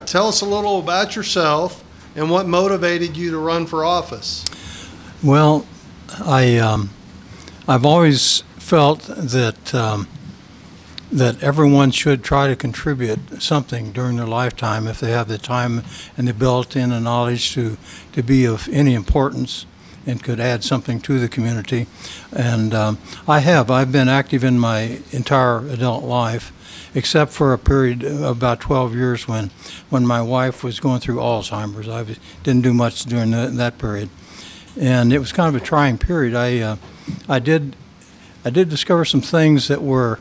Tell us a little about yourself and what motivated you to run for office. Well, I've always felt that that everyone should try to contribute something during their lifetime if they have the time and the ability and the knowledge to be of any importance and could add something to the community. And I've been active in my entire adult life, except for a period of about 12 years when my wife was going through Alzheimer's. I didn't do much during that period. And it was kind of a trying period. I did discover some things that were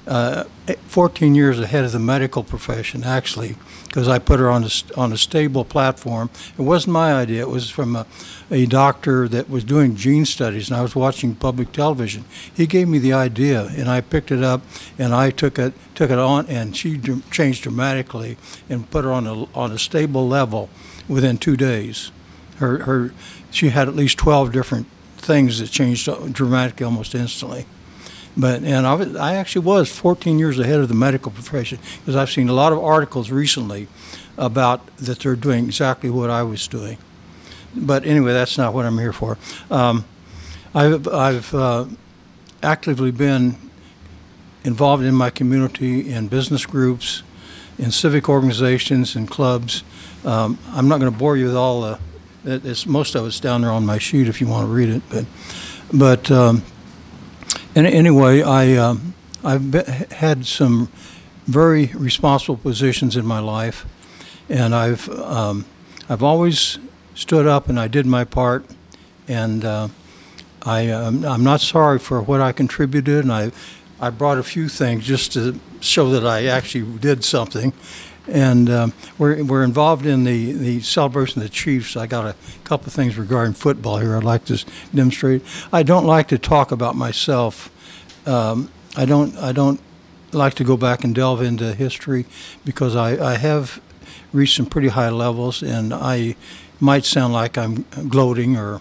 14 years ahead of the medical profession, actually, because I put her on a stable platform. It wasn't my idea. It was from a doctor that was doing gene studies, and I was watching public television. He gave me the idea, and I picked it up, and I took it on, and she changed dramatically and put her on a stable level within 2 days. She had at least 12 different things that changed dramatically almost instantly. I actually was 14 years ahead of the medical profession, because I've seen a lot of articles recently about that they're doing exactly what I was doing. But anyway, that's not what I'm here for. I've actively been involved in my community, in business groups, in civic organizations, and clubs. I'm not going to bore you with all most of it's down there on my sheet if you want to read it. But anyway, I've had some very responsible positions in my life, and I've always stood up and I did my part, and I'm not sorry for what I contributed, and I brought a few things just to show that I actually did something. And we're involved in the celebration of the Chiefs. I got a couple of things regarding football here I'd like to demonstrate. I don't like to talk about myself. I don't like to go back and delve into history, because I have reached some pretty high levels, and I might sound like I'm gloating or,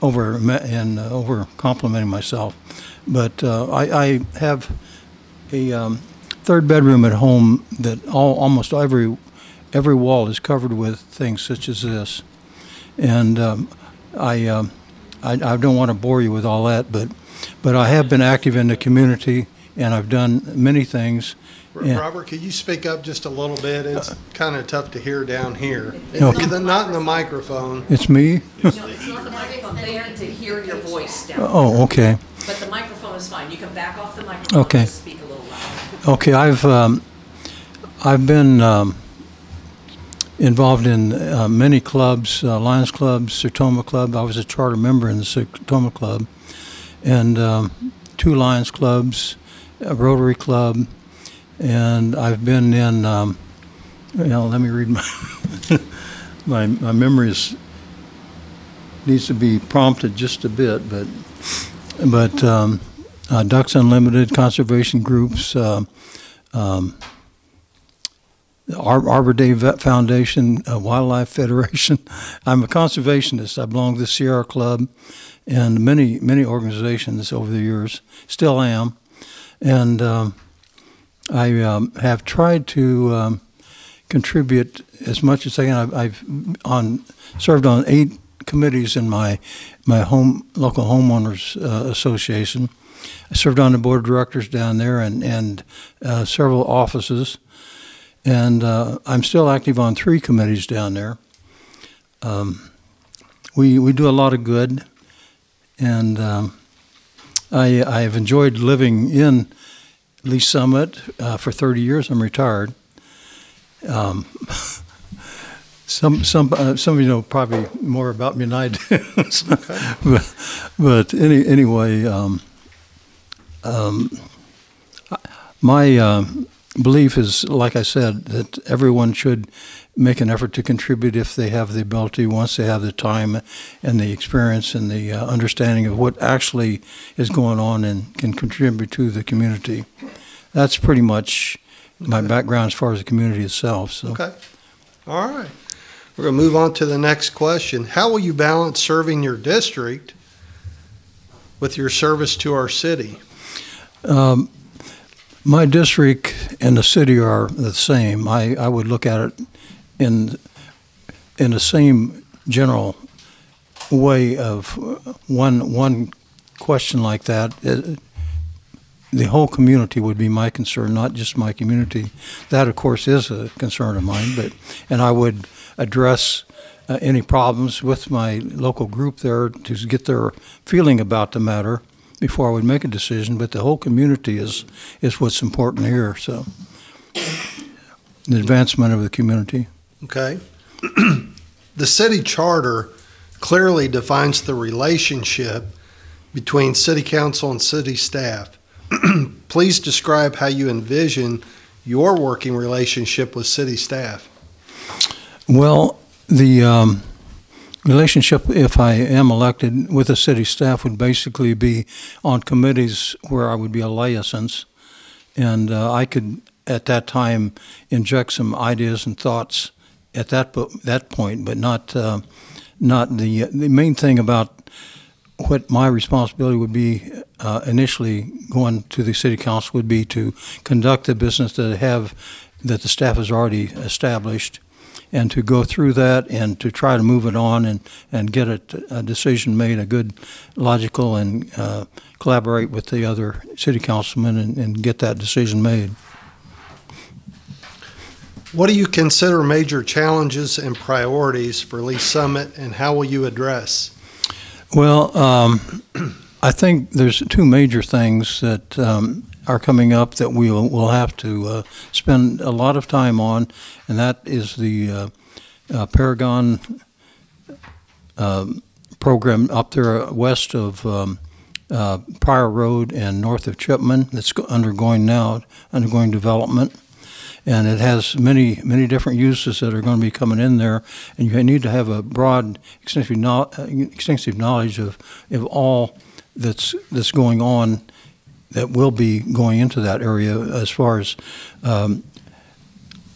over complimenting myself. But I have a third bedroom at home that almost every wall is covered with things such as this, and I don't want to bore you with all that, but I have been active in the community, and I've done many things. Robert, could you speak up just a little bit? It's kind of tough to hear down here. Okay. Not in the microphone. It's me? No, it's not the microphone. They need to hear your voice down. Oh, okay. But the microphone is fine. You can back off the microphone. Okay. And speak a little louder. Okay, I've been involved in many clubs, Lions Club, Sertoma Club. I was a charter member in the Sertoma Club, and 2 Lions Clubs, a Rotary Club, and I've been in. Let me read my my memory needs to be prompted just a bit, but Ducks Unlimited, conservation groups, Arbor Day Foundation, Wildlife Federation. I'm a conservationist. I belong to the Sierra Club and many organizations over the years. Still am. And I have tried to contribute as much as I can. I've served on 8 committees in my local homeowners association. I served on the board of directors down there and several offices, and I'm still active on 3 committees down there. We do a lot of good, and I have enjoyed living in Lee Summit for 30 years. I'm retired. Some of you know probably more about me than I do. but anyway, my belief is, like I said, that everyone should make an effort to contribute if they have the ability, once they have the time and the experience and the understanding of what actually is going on and can contribute to the community. That's pretty much my background as far as the community itself. So. Okay. All right. We're going to move on to the next question. How will you balance serving your district with your service to our city? My district and the city are the same. I would look at it in the same general way of one question like that. The whole community would be my concern, not just my community. That, of course, is a concern of mine. And I would address any problems with my local group there to get their feeling about the matter before I would make a decision. But the whole community is what's important here. So, the advancement of the community. Okay. The city charter clearly defines the relationship between city council and city staff. Please describe how you envision your working relationship with city staff. Well, the relationship, if I am elected with the city staff, would basically be on committees where I would be a liaison, and I could, at that time, inject some ideas and thoughts at that point, but not the main thing about what my responsibility would be initially going to the city council would be to conduct the business that the staff has already established, and to go through that and to try to move it on and get a decision made, a good, logical, and collaborate with the other city councilmen and get that decision made. What do you consider major challenges and priorities for Lee Summit, and how will you address? Well, I think there's two major things that are coming up that we'll have to spend a lot of time on, and that is the Paragon program up there west of Pryor Road and north of Chipman that's undergoing development. And it has many different uses that are going to be coming in there, and you need to have a broad, extensive knowledge of all that's going on that will be going into that area as far as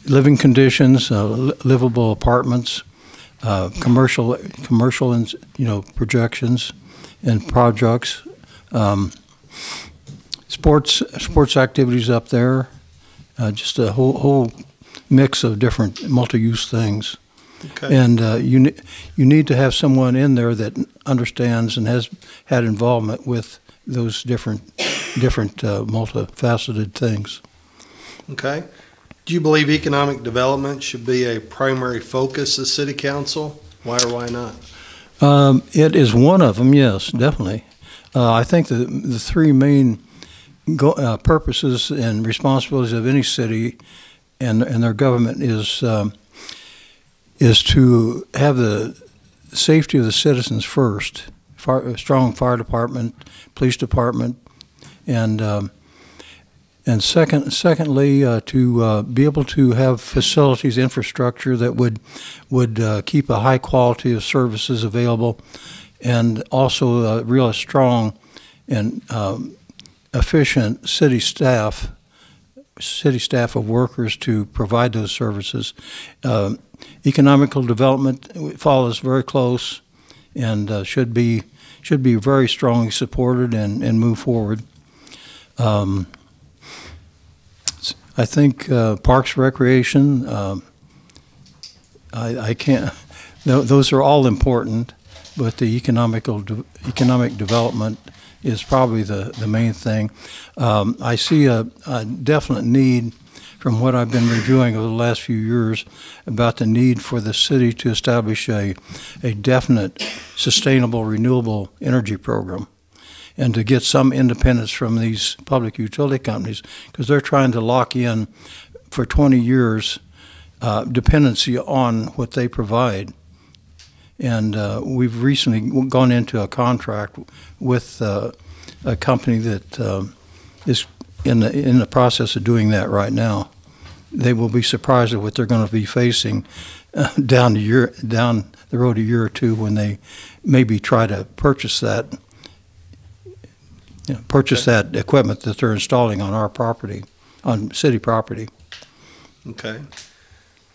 living conditions, livable apartments, commercial and projections and projects, sports activities up there. Just a whole mix of different multi-use things. Okay. And you need to have someone in there that understands and has had involvement with those different multifaceted things. Okay. Do you believe economic development should be a primary focus of City Council? Why or why not? It is one of them, yes, definitely. I think the three main purposes and responsibilities of any city and their government is to have the safety of the citizens first. Strong fire department, police department, and secondly to be able to have facilities, infrastructure that would keep a high quality of services available, and also a real strong and efficient city staff of workers to provide those services. Economical development follows very close and should be very strongly supported and move forward. I think parks, recreation, I can't. Those are all important, but the economic development is probably the main thing. I see a definite need from what I've been reviewing over the last few years about the need for the city to establish a definite sustainable renewable energy program and to get some independence from these public utility companies, because they're trying to lock in for 20 years dependency on what they provide. And we've recently gone into a contract with a company that is in the process of doing that right now. They will be surprised at what they're going to be facing down the road a year or two when they maybe try to purchase that equipment that they're installing on our property, on city property. Okay.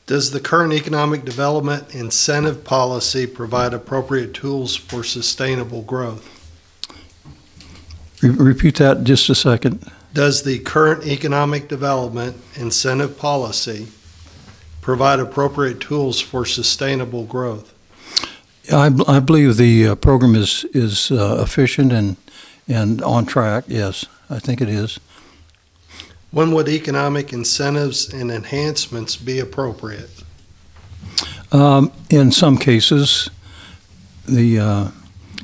Does the current economic development incentive policy provide appropriate tools for sustainable growth? Repeat that just a second. Does the current economic development incentive policy provide appropriate tools for sustainable growth? I believe the program is efficient and on track. Yes, I think it is. When would economic incentives and enhancements be appropriate? In some cases, the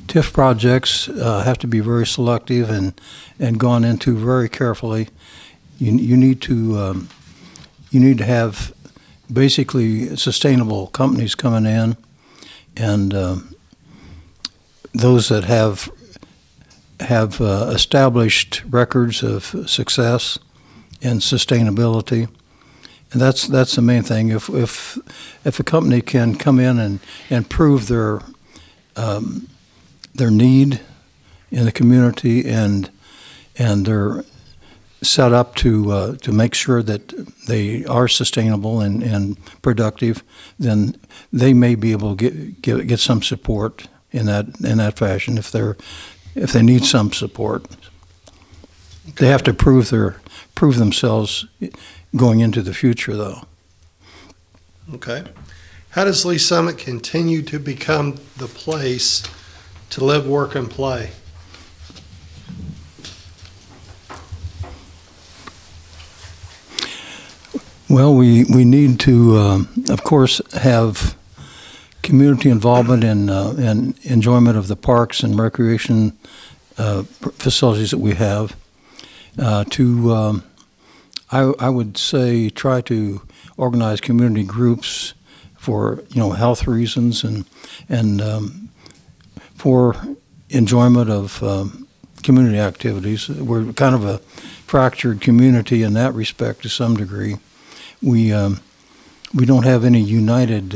TIF projects have to be very selective and gone into very carefully. You need to have basically sustainable companies coming in, and those that have established records of success and sustainability. And that's the main thing. If a company can come in and prove their need in the community and they're set up to make sure that they are sustainable and productive, then they may be able to get some support in that fashion if they need some support. Okay. They have to prove themselves going into the future, though. Okay. How does Lee Summit continue to become the place to live, work, and play? Well, we need to, of course, have community involvement and enjoyment of the parks and recreation facilities that we have. I would say try to organize community groups for health reasons and for enjoyment of community activities. We're kind of a fractured community in that respect to some degree. We don't have any united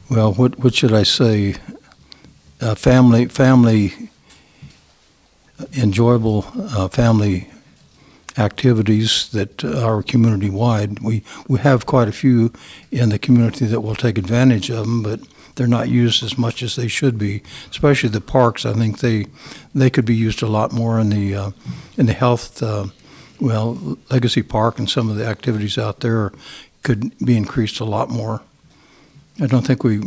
well, what should I say? Family enjoyable family activities that are community-wide. We have quite a few in the community that will take advantage of them, but they're not used as much as they should be. Especially the parks. I think they could be used a lot more in the health. Legacy Park and some of the activities out there could be increased a lot more. I don't think we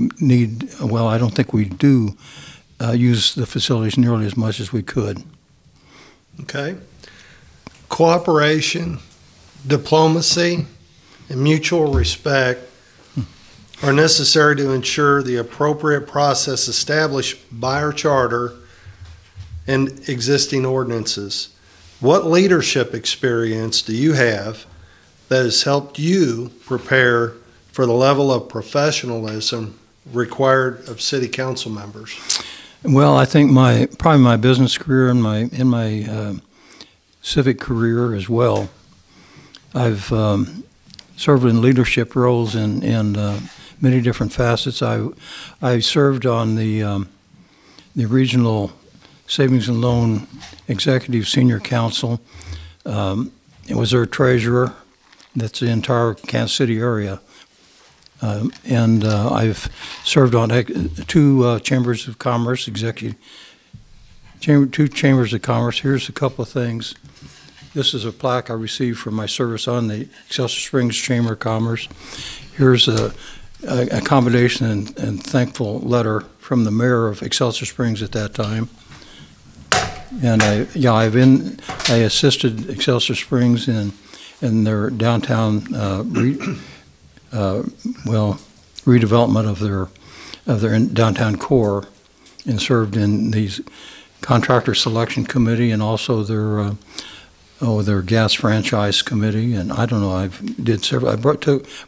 do use the facilities nearly as much as we could. Okay. Cooperation, diplomacy, and mutual respect are necessary to ensure the appropriate process established by our charter and existing ordinances. What leadership experience do you have that has helped you prepare for the level of professionalism required of city council members? Well, I think probably my business career and my civic career as well. I've served in leadership roles in many different facets. I served on the regional savings and loan executive senior council. It was their treasurer. That's the entire Kansas City area. And I've served on two chambers of commerce, two chambers of commerce. Here's a couple of things. This is a plaque I received for my service on the Excelsior Springs Chamber of Commerce. Here's a commendation and thankful letter from the mayor of Excelsior Springs at that time. And I assisted Excelsior Springs in their downtown redevelopment of their downtown core, and served in these contractor selection committee and also their gas franchise committee. And I don't know, I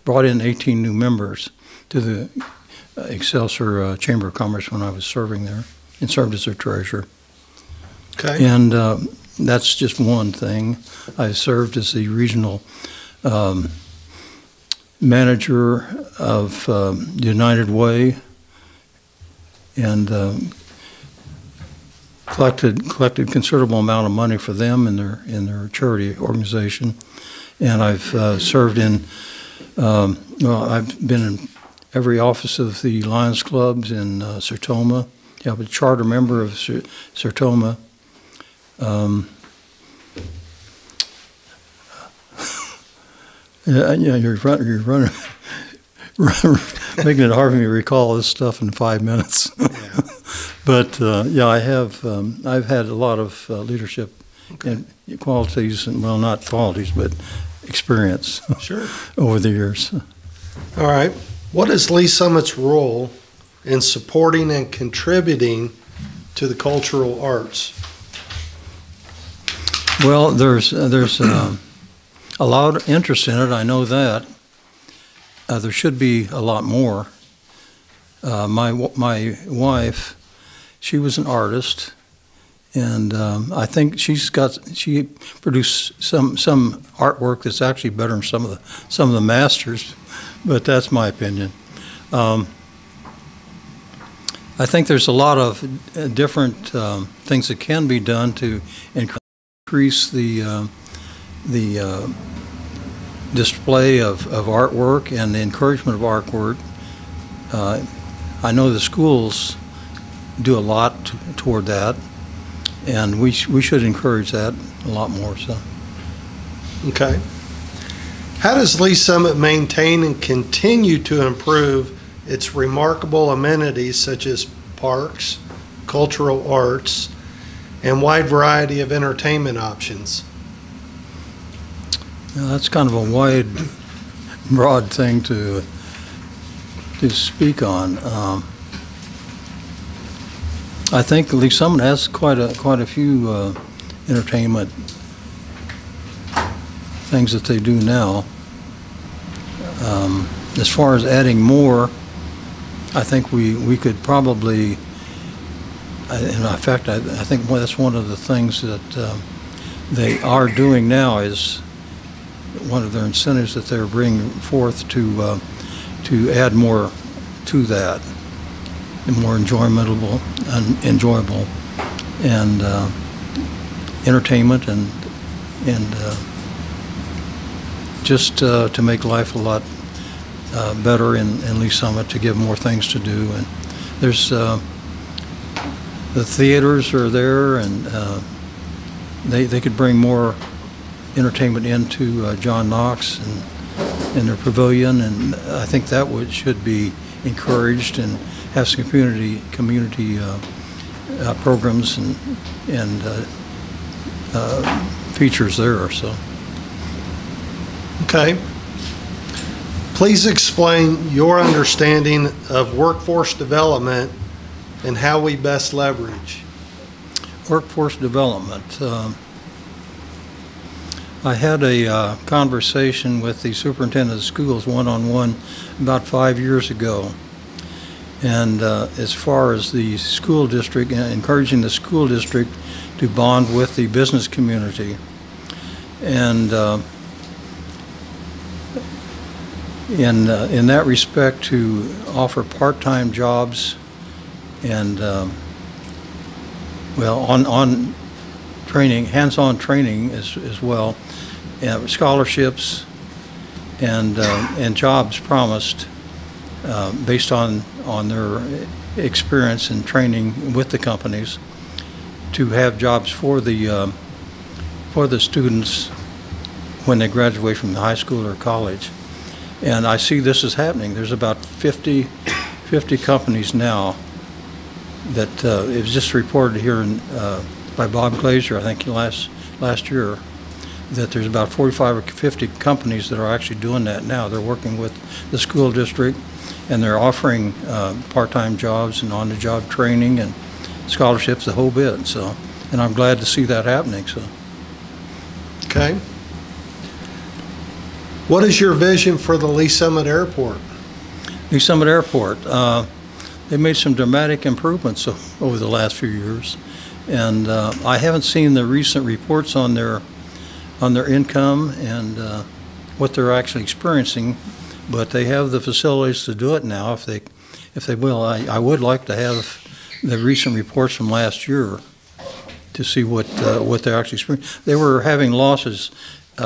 brought in 18 new members to the Excelsior Chamber of Commerce when I was serving there, and served as their treasurer. Okay. And that's just one thing. I served as the regional manager of United Way, and collected considerable amount of money for them in their charity organization. And I've served in I've been in every office of the Lions Clubs in Sertoma, Yeah, I'm a charter member of Sertoma. Yeah, you're running, making it hard for me to recall this stuff in 5 minutes. Yeah. But yeah, I've had a lot of leadership and qualities, and well, not qualities, but experience Sure. over the years. All right. What is Lee Summit's role in supporting and contributing to the cultural arts? Well, there's a lot of interest in it. I know that. There should be a lot more. My wife, she was an artist, and I think she produced some artwork that's actually better than some of the masters, but that's my opinion. I think there's a lot of different things that can be done to increase the display of artwork and the encouragement of artwork. I know the schools do a lot toward that, and we should encourage that a lot more. So, Okay. How does Lee Summit maintain and continue to improve its remarkable amenities such as parks, cultural arts, and wide variety of entertainment options? yeah, that's kind of a wide, broad thing to speak on. I think Lee Summit has quite a few entertainment things that they do now. As far as adding more, I think we could probably, in fact, I think that's one of the things that they are doing now, is one of their incentives that they're bringing forth to add more to that, and more enjoyable and entertainment and just to make life a lot better in Lee Summit, to give more things to do. And there's the theaters are there, and they could bring more entertainment into John Knox and their pavilion, and I think that should be encouraged, and have some community programs and features there. So. Okay. Please explain your understanding of workforce development and how we best leverage. Workforce development. I had a conversation with the superintendent of schools one-on-one about 5 years ago. And as far as the school district, encouraging the school district to bond with the business community. And in that respect, to offer part-time jobs and well, on training, hands-on training as well, scholarships and jobs promised based on their experience and training with the companies, to have jobs for the students when they graduate from the high school or college. And I see this is happening. There's about 50 companies now that it was just reported here by Bob Glazer, I think last year, that there's about 45 or 50 companies that are actually doing that now. They're working with the school district, and they're offering part-time jobs and on-the-job training and scholarships, the whole bit. So, and I'm glad to see that happening. So. Okay. What is your vision for the Lee Summit Airport? Lee Summit Airport, they made some dramatic improvements over the last few years, and I haven't seen the recent reports on their income and what they're actually experiencing, but they have the facilities to do it now if they will. I would like to have the recent reports from last year to see what they're actually experiencing. They were having losses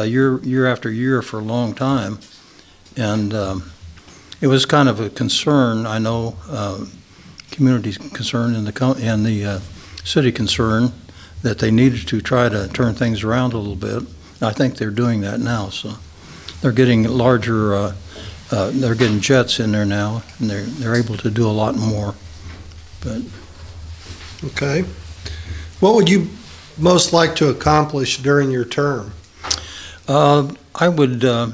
year after year for a long time, and it was kind of a concern, I know, community concerned and the city concerned that they needed to try to turn things around a little bit. I think they're doing that now. So they're getting larger. They're getting jets in there now, and they're able to do a lot more. But Okay. What would you most like to accomplish during your term? I would like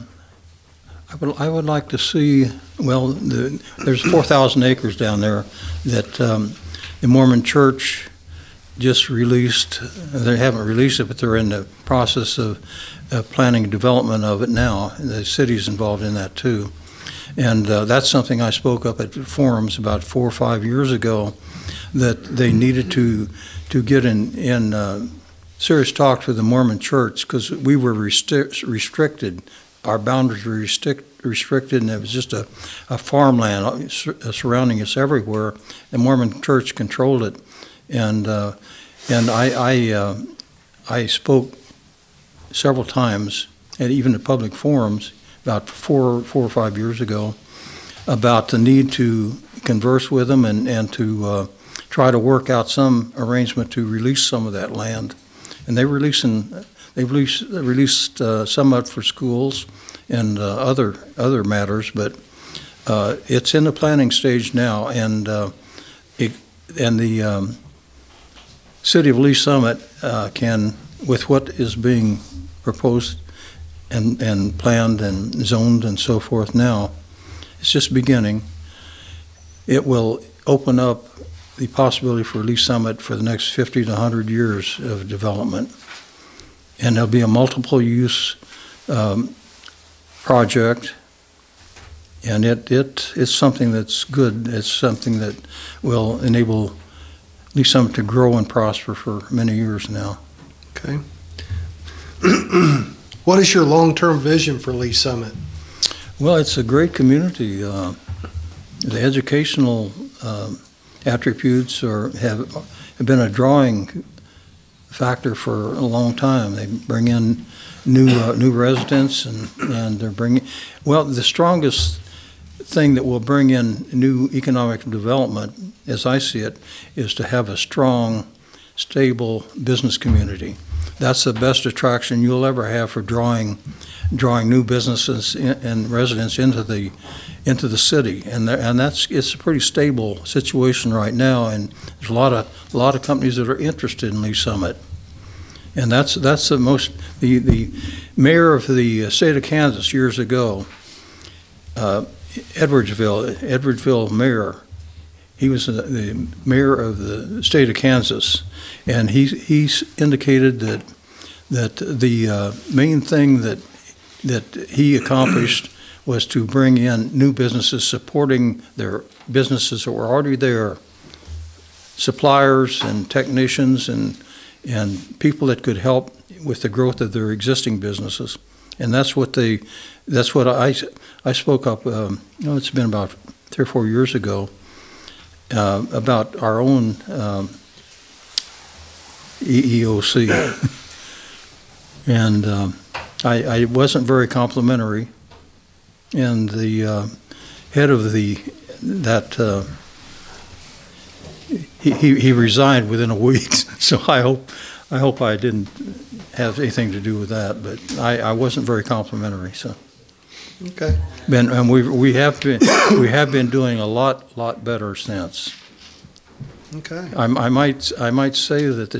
to see. Well, there's 4,000 acres down there that the Mormon Church just released. They haven't released it, but they're in the process of planning development of it now. The city's involved in that too. And that's something I spoke up at forums about 4 or 5 years ago, that they needed to get in serious talks with the Mormon Church, because we were restricted. Our boundaries were restricted, and it was just a farmland surrounding us everywhere. The Mormon Church controlled it, and I spoke several times, and even at public forums, about four or 5 years ago, about the need to converse with them and to try to work out some arrangement to release some of that land. And they've released some of it for schools and other matters, but it's in the planning stage now, and the city of Lee Summit can, with what is being proposed and planned and zoned and so forth now, it's just beginning. It will open up the possibility for Lee Summit for the next 50 to 100 years of development. And there'll be a multiple use project, and it's something that's good. It's something that will enable Lee Summit to grow and prosper for many years now. Okay. What is your long-term vision for Lee Summit? Well, it's a great community. The educational attributes have been a drawing factor for a long time. They bring in new residents, and they're bringing. Well, the strongest thing that will bring in new economic development, as I see it, is to have a strong, stable business community. That's the best attraction you'll ever have for drawing new businesses and residents into the city, and it's a pretty stable situation right now. And there's a lot of companies that are interested in Lee Summit, and that's the most. The mayor of the state of Kansas years ago, Edwardsville mayor. He was the mayor of the state of Kansas, and he's indicated that the main thing that he accomplished was to bring in new businesses supporting their businesses that were already there, suppliers and technicians and people that could help with the growth of their existing businesses. And that's what I spoke up. It's been about 3 or 4 years ago. About our own EEOC, and I wasn't very complimentary, and the head of he resigned within a week. So I hope I didn't have anything to do with that, but I wasn't very complimentary. So. Okay. And we have been doing a lot better since. Okay. I might say that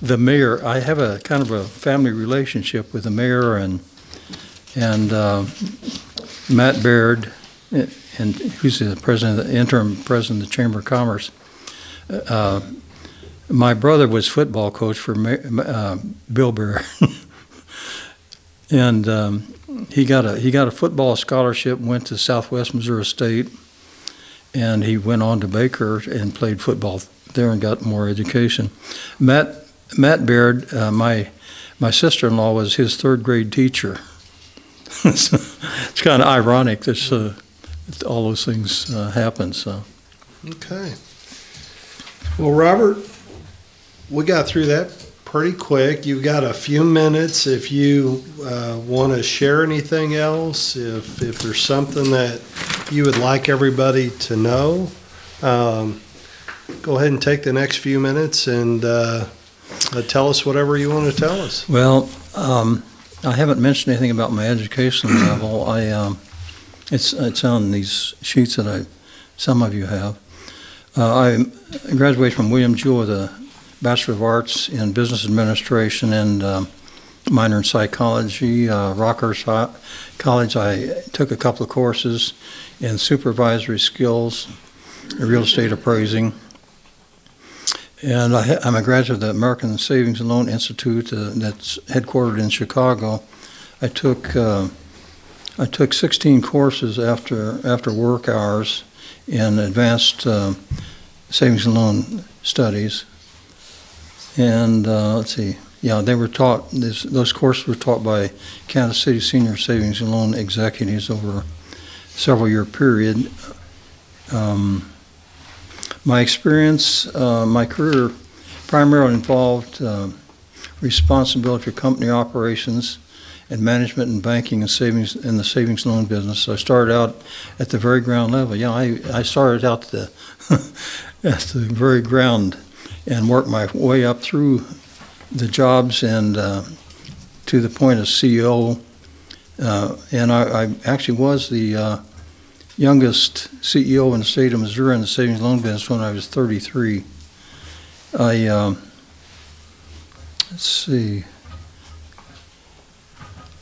the mayor. I have a kind of a family relationship with the mayor and Matt Baird, and who's the interim president of the Chamber of Commerce. My brother was football coach for Bill Baird. And he got a football scholarship, went to Southwest Missouri State, and he went on to Baker and played football there and got more education. Matt Baird, my sister-in-law was his 3rd grade teacher. So it's kind of ironic that all those things happen. So. Okay. Well, Robert, we got through that pretty quick. You've got a few minutes if you want to share anything else, if there's something that you would like everybody to know. Go ahead and take the next few minutes and tell us whatever you want to tell us. Well, I haven't mentioned anything about my education level. It's on these sheets that some of you have. I graduated from William Jewell with a Bachelor of Arts in Business Administration and minor in psychology. Rockhurst College, I took a couple of courses in supervisory skills, real estate appraising. And I'm a graduate of the American Savings and Loan Institute that's headquartered in Chicago. I took 16 courses after work hours in advanced savings and loan studies. And let's see, yeah, they were taught, those courses were taught by Kansas City senior savings and loan executives over a several-year period. My experience, my career primarily involved responsibility for company operations and management and banking and savings in the savings loan business. So I started out at the very ground level. Yeah, I started out at the very ground and worked my way up through the jobs and to the point of CEO. And I actually was the youngest CEO in the state of Missouri in the savings loan business when I was 33. Let's see.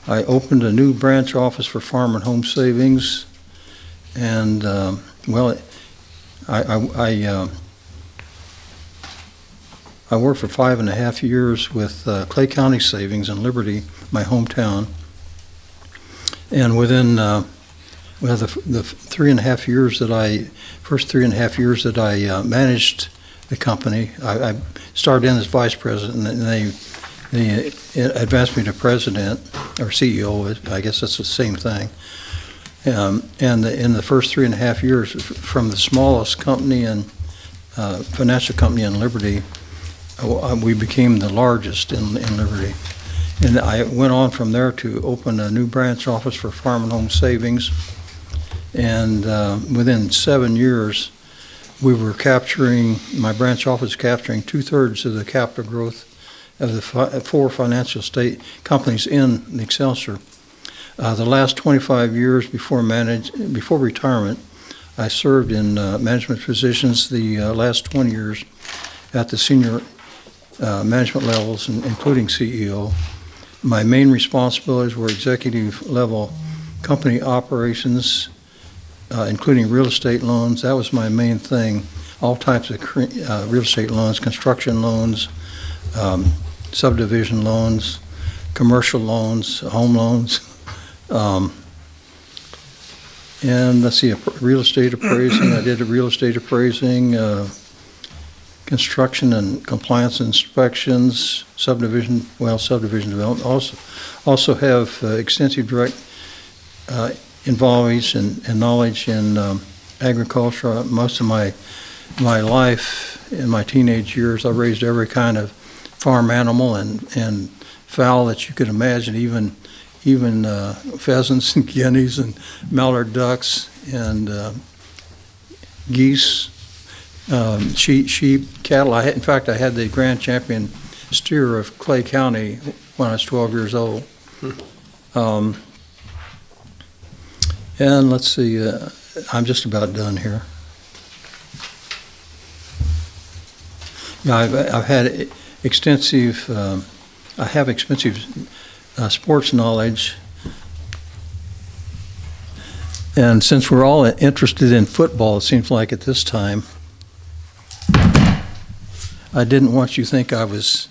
I opened a new branch office for Farm and Home Savings, and well, I worked for 5.5 years with Clay County Savings in Liberty, my hometown, and within well, the 3.5 years that first 3.5 years that I managed the company, I started in as vice president, and they advanced me to president, or CEO, I guess that's the same thing. And in the first 3.5 years, from the smallest company and financial company in Liberty, we became the largest in Liberty. And I went on from there to open a new branch office for Farm and Home Savings. And within 7 years, we were my branch office capturing 2/3 of the capital growth of the 4 financial state companies in the Excelsior. The last 25 years before retirement, I served in management positions. The last 20 years at the senior management levels, including CEO. My main responsibilities were executive level company operations, including real estate loans. That was my main thing. All types of real estate loans, construction loans, subdivision loans, commercial loans, home loans. And let's see, real estate appraising. I did a real estate appraising, construction and compliance inspections, subdivision development. Also have extensive direct involvement and knowledge in agriculture. Most of my life in my teenage years, I raised every kind of farm animal and fowl that you could imagine, even pheasants and guineas and mallard ducks and geese, sheep, cattle. In fact, I had the grand champion steer of Clay County when I was 12 years old. And let's see, I'm just about done here. Yeah, I've had extensive, I have extensive sports knowledge. And since we're all interested in football, it seems like at this time, I didn't want you to think I was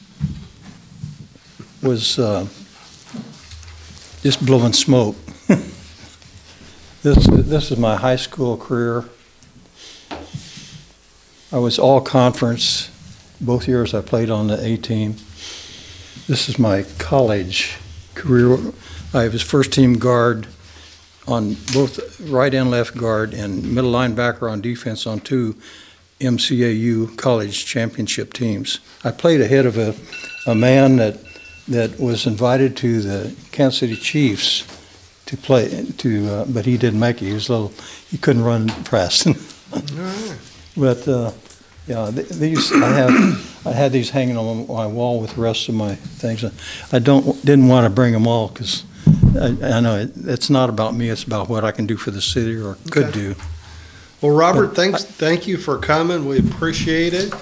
just blowing smoke. This is my high school career. I was all conference both years I played on the A team. This is my college career. I was first team guard on both right and left guard and middle linebacker on defense on 2 MCAU college championship teams. I played ahead of a man that was invited to the Kansas City Chiefs to play, but he didn't make it. He couldn't run fast. All right. But, yeah, these, I had these hanging on my wall with the rest of my things. I didn't want to bring them all because I know it's not about me, it's about what I can do for the city or could Okay. do. Well, Robert, thank you for coming. We appreciate it.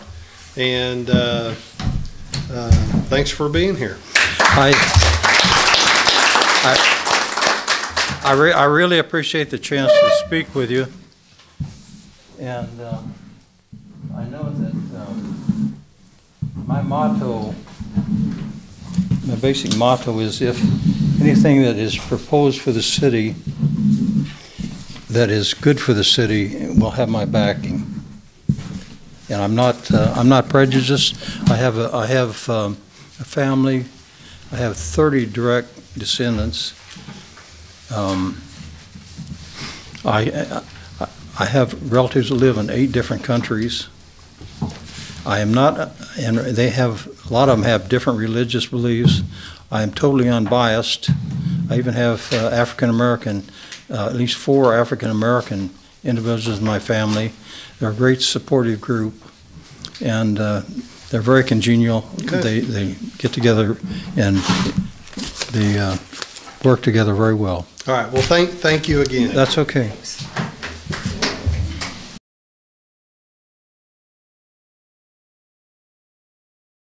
And thanks for being here. I really appreciate the chance to speak with you. And I know that my basic motto is if anything that is proposed for the city that is good for the city will have my backing. And I'm not prejudiced. I have a family. I have 30 direct descendants. I have relatives that live in 8 different countries. I am not, and a lot of them have different religious beliefs. I am totally unbiased. I even have African American, at least 4 African American individuals in my family. They're a great supportive group, and they're very congenial. Okay. They get together and they work together very well. All right. Well, thank you again. That's okay.